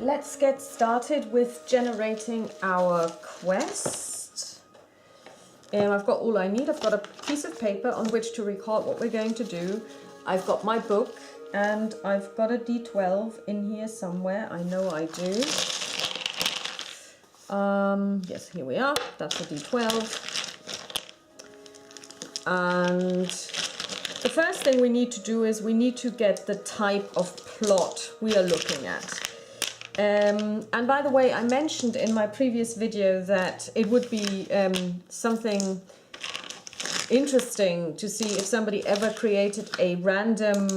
let's get started with generating our quest. I've got all I need. I've got a piece of paper on which to record what we're going to do. I've got my book and I've got a D12 in here somewhere. I know I do. Yes, here we are. That's a D12. And the first thing we need to do is we need to get the type of plot we are looking at. And by the way, I mentioned in my previous video that it would be something interesting to see if somebody ever created a random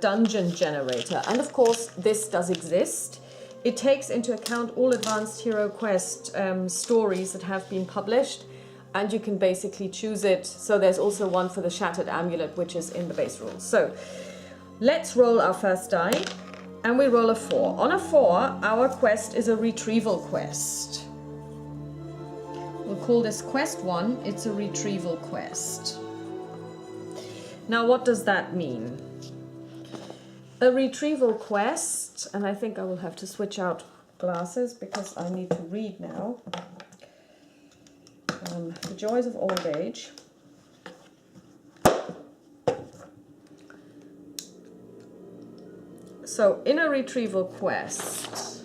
dungeon generator. And of course, this does exist. It takes into account all advanced Heroquest stories that have been published, and you can basically choose it. So there's also one for the Shattered Amulet, which is in the base rules. So let's roll our first die, and we roll a 4. On a 4, our quest is a retrieval quest. We'll call this quest 1. It's a retrieval quest. Now, what does that mean? A retrieval quest, and I think I will have to switch out glasses because I need to read now. The joys of old age. So in a retrieval quest,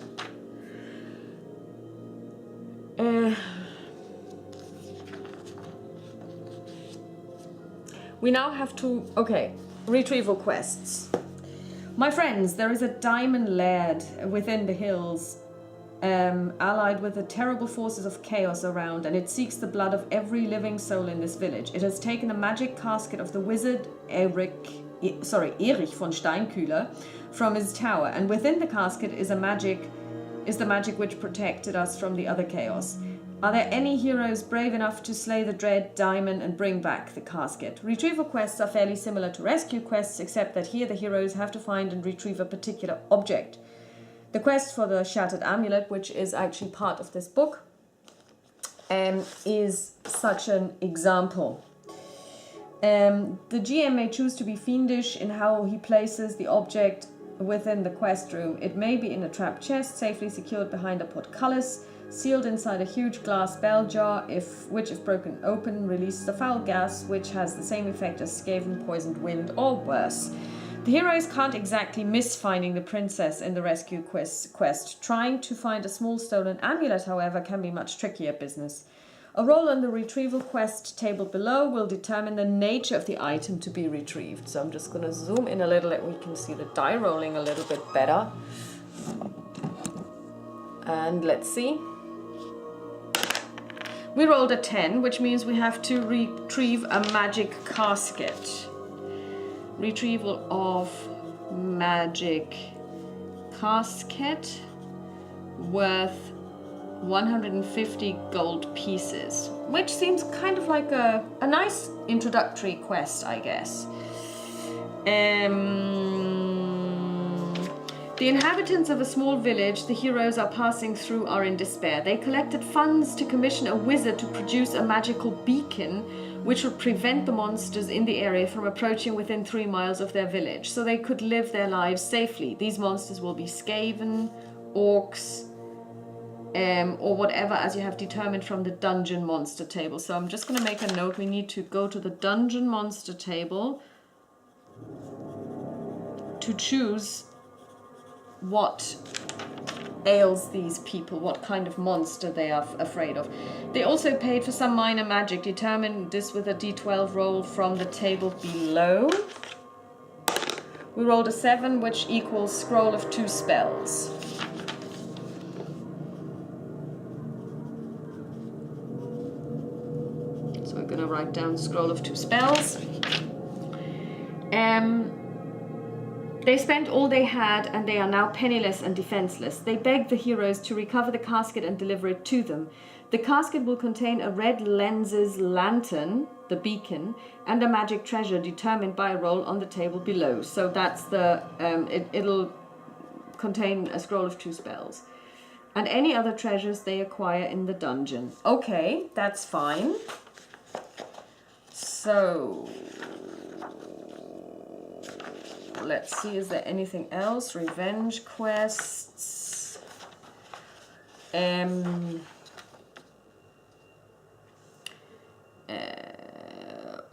we now have to, okay, retrieval quests. My friends, there is a diamond laird within the hills, allied with the terrible forces of chaos around, and it seeks the blood of every living soul in this village. It has taken a magic casket of the wizard Erich von Steinkühler from his tower, and within the casket is the magic which protected us from the other chaos. Are there any heroes brave enough to slay the dread diamond and bring back the casket? Retrieval quests are fairly similar to rescue quests, except that here the heroes have to find and retrieve a particular object. The quest for the Shattered Amulet, which is actually part of this book, is such an example. The GM may choose to be fiendish in how he places the object within the quest room. It may be in a trap chest, safely secured behind a portcullis, sealed inside a huge glass bell jar, which, if broken open, releases a foul gas which has the same effect as Skaven poisoned wind, or worse. The heroes can't exactly miss finding the princess in the rescue quest. Trying to find a small stolen amulet, however, can be much trickier business. A roll on the retrieval quest table below will determine the nature of the item to be retrieved. So I'm just going to zoom in a little so we can see the die rolling a little bit better. And let's see. We rolled a 10, which means we have to retrieve a magic casket. Retrieval of magic casket worth 150 gold pieces, which seems kind of like a nice introductory quest, I guess. The inhabitants of a small village the heroes are passing through are in despair. They collected funds to commission a wizard to produce a magical beacon which would prevent the monsters in the area from approaching within 3 miles of their village, so they could live their lives safely. These monsters will be Skaven, orcs, or whatever, as you have determined from the dungeon monster table. So I'm just going to make a note. We need to go to the dungeon monster table to choose what ails these people, what kind of monster they are afraid of. They also paid for some minor magic. Determine this with a D12 roll from the table below. We rolled a 7, which equals scroll of 2 spells. So we're going to write down scroll of 2 spells. They spent all they had, and they are now penniless and defenseless. They begged the heroes to recover the casket and deliver it to them. The casket will contain a red lens's lantern, the beacon, and a magic treasure determined by a roll on the table below. So that's the, it'll contain a scroll of 2 spells. And any other treasures they acquire in the dungeon. Okay, that's fine. So let's see, is there anything else? Revenge quests.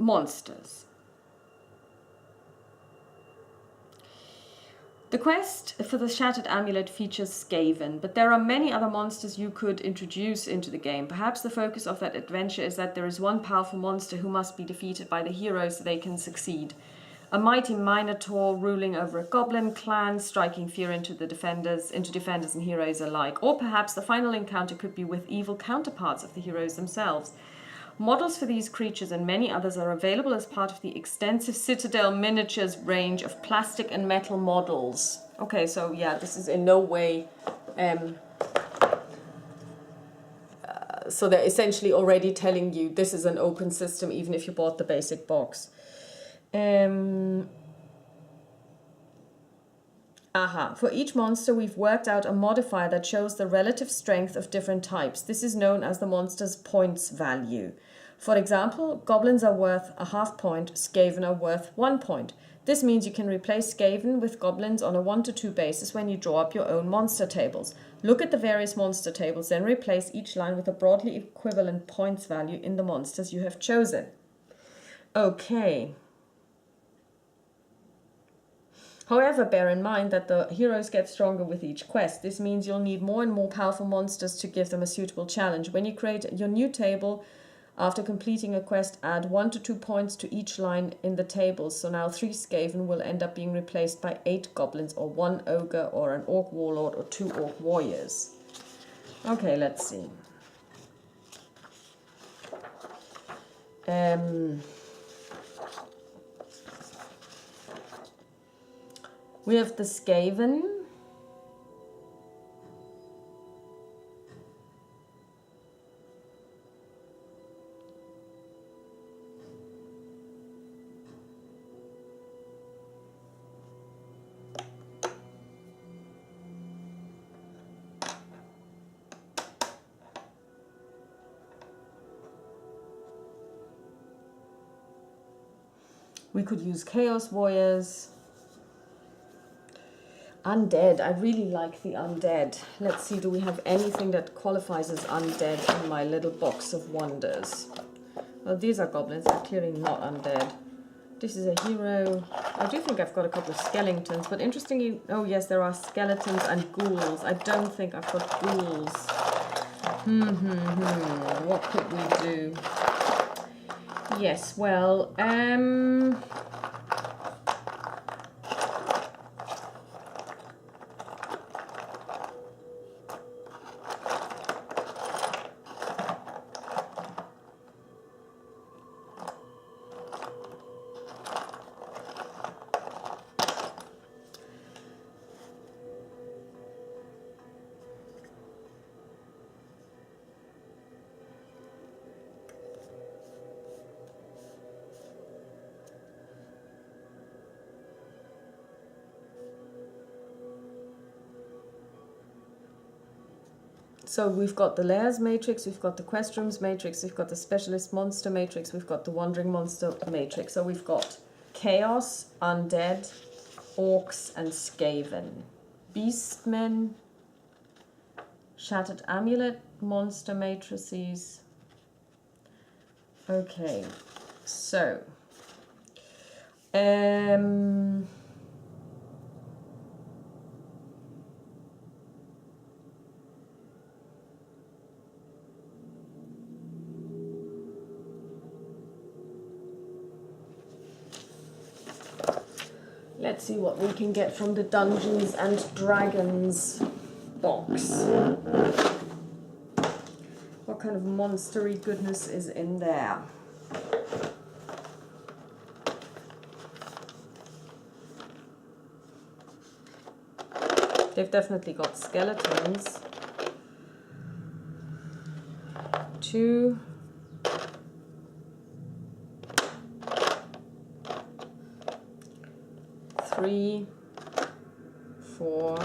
Monsters. The quest for the Shattered Amulet features Skaven, but there are many other monsters you could introduce into the game. Perhaps the focus of that adventure is that there is one powerful monster who must be defeated by the heroes so they can succeed. A mighty minotaur ruling over a goblin clan, striking fear into defenders and heroes alike. Or perhaps the final encounter could be with evil counterparts of the heroes themselves. Models for these creatures and many others are available as part of the extensive Citadel Miniatures range of plastic and metal models. Okay, so yeah, this is in no way... so they're essentially already telling you this is an open system, even if you bought the basic box. For each monster, we've worked out a modifier that shows the relative strength of different types. This is known as the monster's points value. For example, goblins are worth a half point, Skaven are worth 1 point. This means you can replace Skaven with goblins on a 1 to 2 basis when you draw up your own monster tables. Look at the various monster tables, then replace each line with a broadly equivalent points value in the monsters you have chosen. Okay. However, bear in mind that the heroes get stronger with each quest. This means you'll need more and more powerful monsters to give them a suitable challenge. When you create your new table, after completing a quest, add 1 to 2 points to each line in the tables. So now 3 Skaven will end up being replaced by 8 goblins, or 1 ogre, or an orc warlord, or 2 orc warriors. Okay, let's see. We have the Skaven. We could use Chaos Warriors. Undead. I really like the undead. Let's see, do we have anything that qualifies as undead in my little box of wonders? Well, these are goblins. They're clearly not undead. This is a hero. I do think I've got a couple of skeletons, but interestingly... Oh, yes, there are skeletons and ghouls. I don't think I've got ghouls. What could we do? Yes, well, so we've got the Layers Matrix, we've got the Quest Rooms Matrix, we've got the Specialist Monster Matrix, we've got the Wandering Monster Matrix. So we've got Chaos, Undead, Orcs, and Skaven. Beastmen, Shattered Amulet, Monster Matrices. Okay, so... let's see what we can get from the Dungeons and Dragons box. What kind of monstery goodness is in there? They've definitely got skeletons. 2. 3, 4,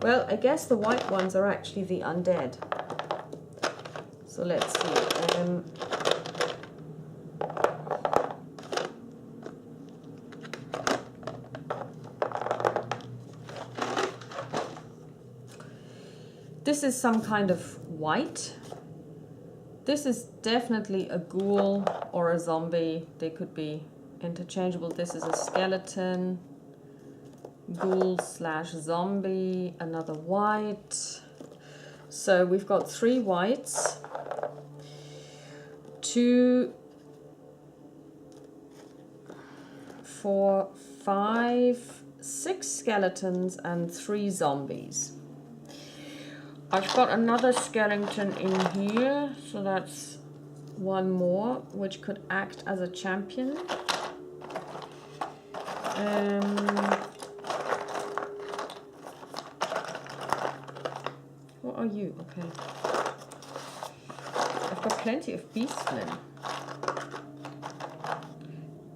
well, I guess the white ones are actually the undead. So let's see. This is some kind of white. This is definitely a ghoul or a zombie. They could be interchangeable. This is a skeleton, ghoul slash zombie, another white. So we've got 3 whites, 2, 4, 5, 6 skeletons and 3 zombies. I've got another skeleton in here, so that's 1 more, which could act as a champion. What are you? Okay. I've got plenty of beastmen.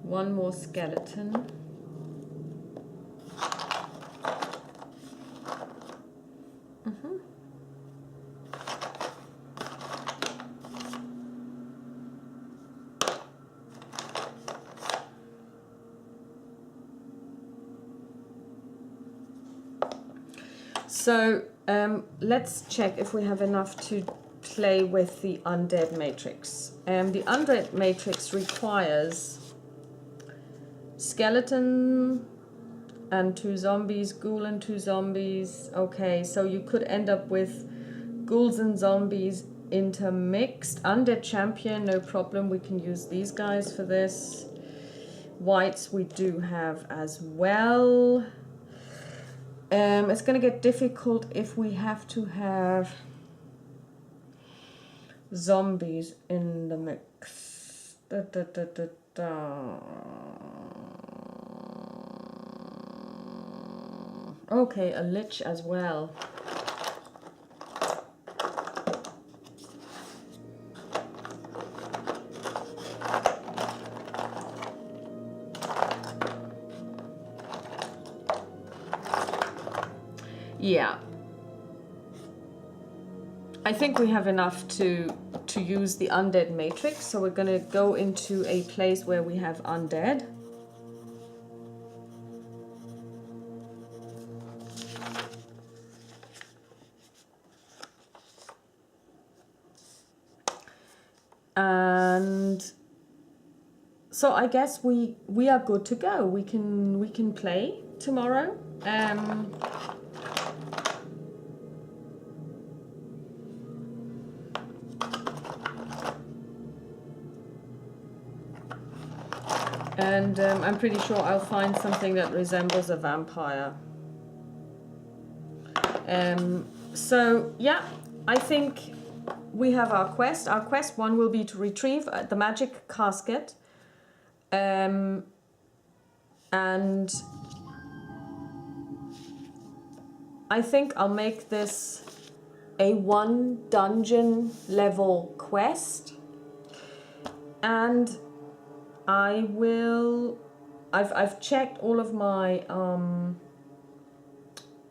1 more skeleton. So let's check if we have enough to play with the undead matrix. The undead matrix requires skeleton and 2 zombies, ghoul and 2 zombies. Okay, so you could end up with ghouls and zombies intermixed. Undead champion, no problem. We can use these guys for this. Whites we do have as well. It's going to get difficult if we have to have zombies in the mix. Okay, a lich as well. Yeah, I think we have enough to use the undead matrix, so we're going to go into a place where we have undead. And so I guess we are good to go. We can play tomorrow. And I'm pretty sure I'll find something that resembles a vampire. So yeah, I think we have our quest. Our quest 1 will be to retrieve the magic casket. And I think I'll make this a 1 dungeon level quest. And I've checked all of my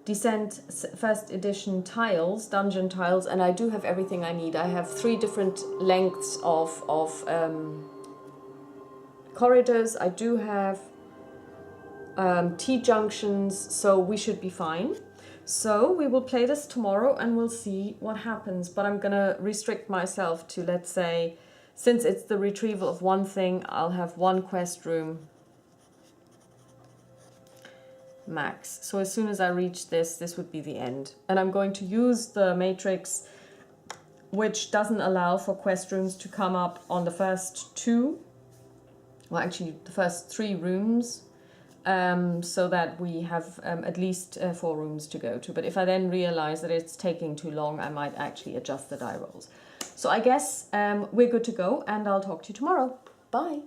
Descent first edition tiles, dungeon tiles, and I do have everything I need. I have 3 different lengths of corridors. I do have T-junctions, so we should be fine. So we will play this tomorrow and we'll see what happens. But I'm gonna restrict myself to, let's say, since it's the retrieval of 1 thing, I'll have 1 quest room max. So as soon as I reach this would be the end. And I'm going to use the matrix, which doesn't allow for quest rooms to come up on the first 2, well actually the first 3 rooms, so that we have at least 4 rooms to go to. But if I then realize that it's taking too long, I might actually adjust the die rolls. So I guess we're good to go, and I'll talk to you tomorrow. Bye.